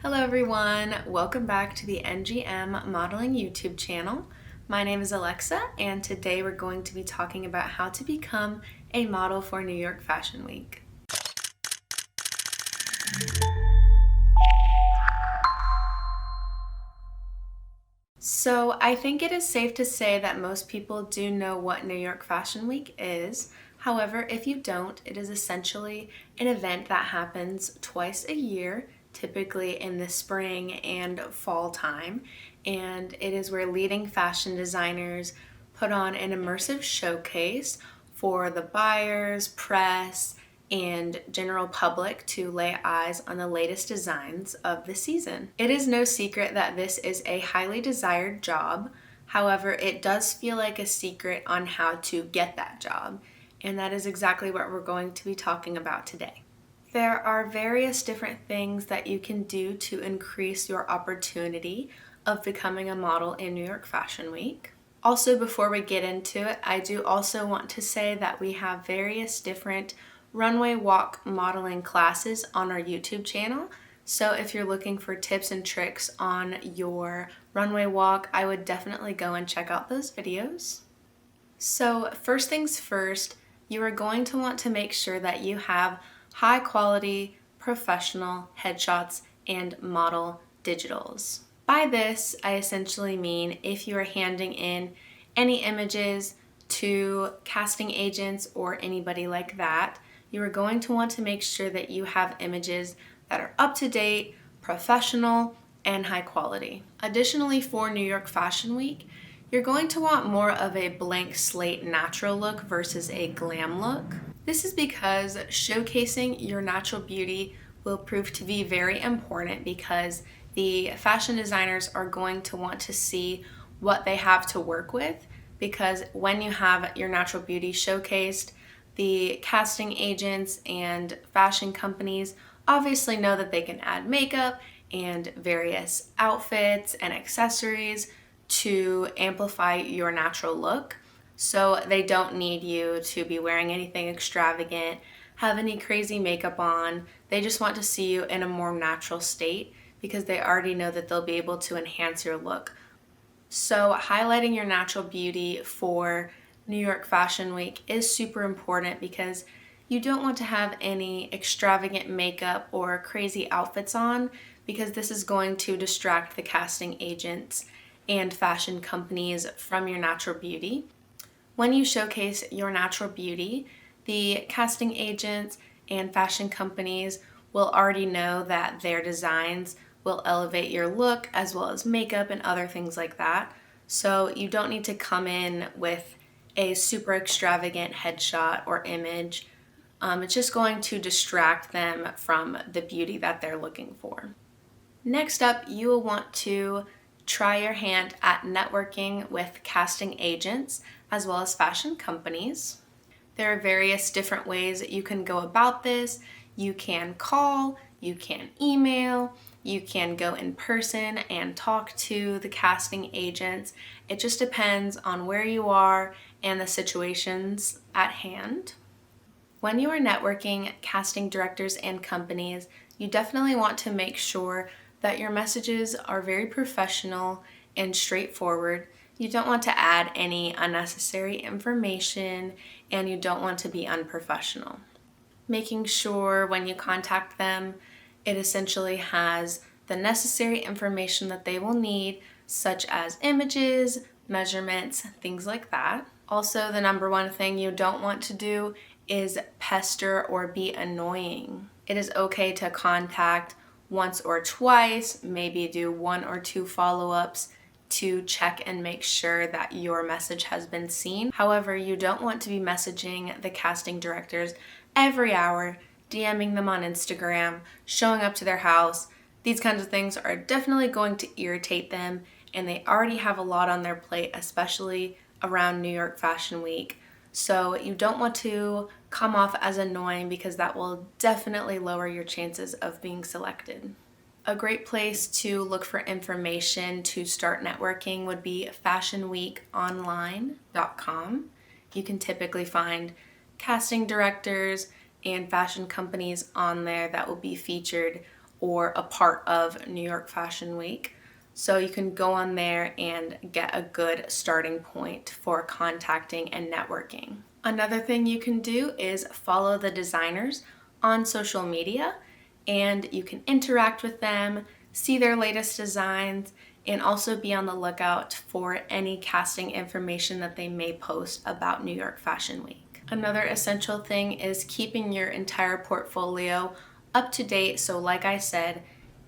Hello everyone, welcome back to the NGM Modeling YouTube channel. My name is Alexa and today we're going to be talking about how to become a model for New York Fashion Week. So I think it is safe to say that most people do know what New York Fashion Week is. However, if you don't, it is essentially an event that happens twice a year, typically in the spring and fall time. And it is where leading fashion designers put on an immersive showcase for the buyers, press, and general public to lay eyes on the latest designs of the season. It is no secret that this is a highly desired job. However, it does feel like a secret on how to get that job. And that is exactly what we're going to be talking about today. There are various different things that you can do to increase your opportunity of becoming a model in New York Fashion Week. Also, before we get into it, I do also want to say that we have various different runway walk modeling classes on our YouTube channel. So if you're looking for tips and tricks on your runway walk, I would definitely go and check out those videos. So first things first, you are going to want to make sure that you have high quality, professional headshots and model digitals. By this, I essentially mean if you are handing in any images to casting agents or anybody like that, you are going to want to make sure that you have images that are up to date, professional, and high quality. Additionally, for New York Fashion Week, you're going to want more of a blank slate natural look versus a glam look. This is because showcasing your natural beauty will prove to be very important because the fashion designers are going to want to see what they have to work with, because when you have your natural beauty showcased, the casting agents and fashion companies obviously know that they can add makeup and various outfits and accessories to amplify your natural look. So they don't need you to be wearing anything extravagant, have any crazy makeup on. They just want to see you in a more natural state because they already know that they'll be able to enhance your look. So highlighting your natural beauty for New York Fashion Week is super important because you don't want to have any extravagant makeup or crazy outfits on, because this is going to distract the casting agents and fashion companies from your natural beauty. When you showcase your natural beauty, the casting agents and fashion companies will already know that their designs will elevate your look as well as makeup and other things like that. So you don't need to come in with a super extravagant headshot or image. It's just going to distract them from the beauty that they're looking for. Next up, you will want to try your hand at networking with casting agents as well as fashion companies. There are various different ways that you can go about this. You can call, you can email, you can go in person and talk to the casting agents. It just depends on where you are and the situations at hand. When you are networking casting directors and companies, you definitely want to make sure that your messages are very professional and straightforward. You don't want to add any unnecessary information, and you don't want to be unprofessional. Making sure when you contact them, it essentially has the necessary information that they will need, such as images, measurements, things like that. Also, the number one thing you don't want to do is pester or be annoying. It is okay to contact once or twice, maybe do 1 or 2 follow-ups to check and make sure that your message has been seen. However, you don't want to be messaging the casting directors every hour, DMing them on Instagram, showing up to their house. These kinds of things are definitely going to irritate them, and they already have a lot on their plate, especially around New York Fashion Week. So you don't want to come off as annoying because that will definitely lower your chances of being selected. A great place to look for information to start networking would be fashionweekonline.com. You can typically find casting directors and fashion companies on there that will be featured or a part of New York Fashion Week. So you can go on there and get a good starting point for contacting and networking. Another thing you can do is follow the designers on social media, and you can interact with them, see their latest designs, and also be on the lookout for any casting information that they may post about New York Fashion Week. Another essential thing is keeping your entire portfolio up to date. So like I said,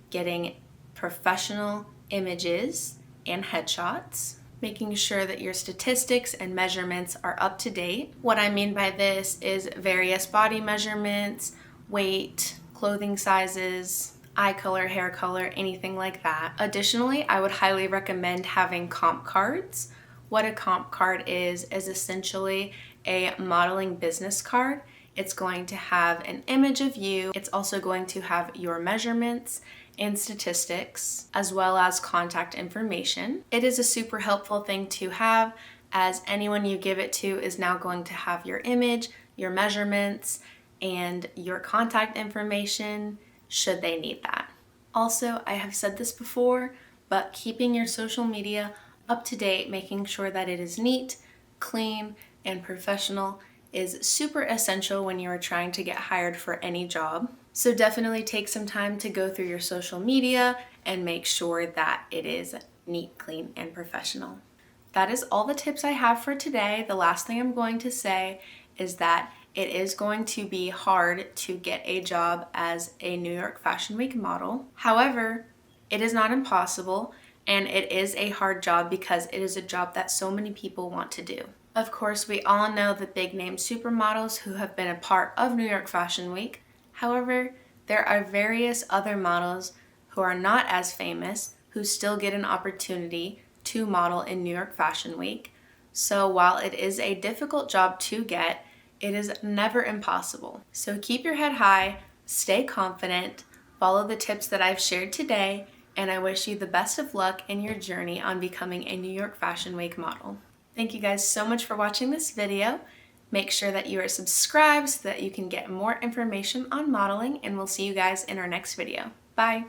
getting professional images and headshots, making sure that your statistics and measurements are up to date. What I mean by this is various body measurements, weight, clothing sizes, eye color, hair color, anything like that. Additionally, I would highly recommend having comp cards. What a comp card is essentially a modeling business card. It's going to have an image of you. It's also going to have your measurements and statistics, as well as contact information. It is a super helpful thing to have, as anyone you give it to is now going to have your image, your measurements, and your contact information should they need that. Also, I have said this before, but keeping your social media up to date, making sure that it is neat, clean, and professional is super essential when you are trying to get hired for any job. So definitely take some time to go through your social media and make sure that it is neat, clean, and professional. That is all the tips I have for today. The last thing I'm going to say is that it is going to be hard to get a job as a New York Fashion Week model. However, it is not impossible, and it is a hard job because it is a job that so many people want to do. Of course, we all know the big name supermodels who have been a part of New York Fashion Week. However, there are various other models who are not as famous who still get an opportunity to model in New York Fashion Week. So while it is a difficult job to get, it is never impossible. So keep your head high, stay confident, follow the tips that I've shared today, and I wish you the best of luck in your journey on becoming a New York Fashion Week model. Thank you guys so much for watching this video. Make sure that you are subscribed so that you can get more information on modeling, and we'll see you guys in our next video. Bye!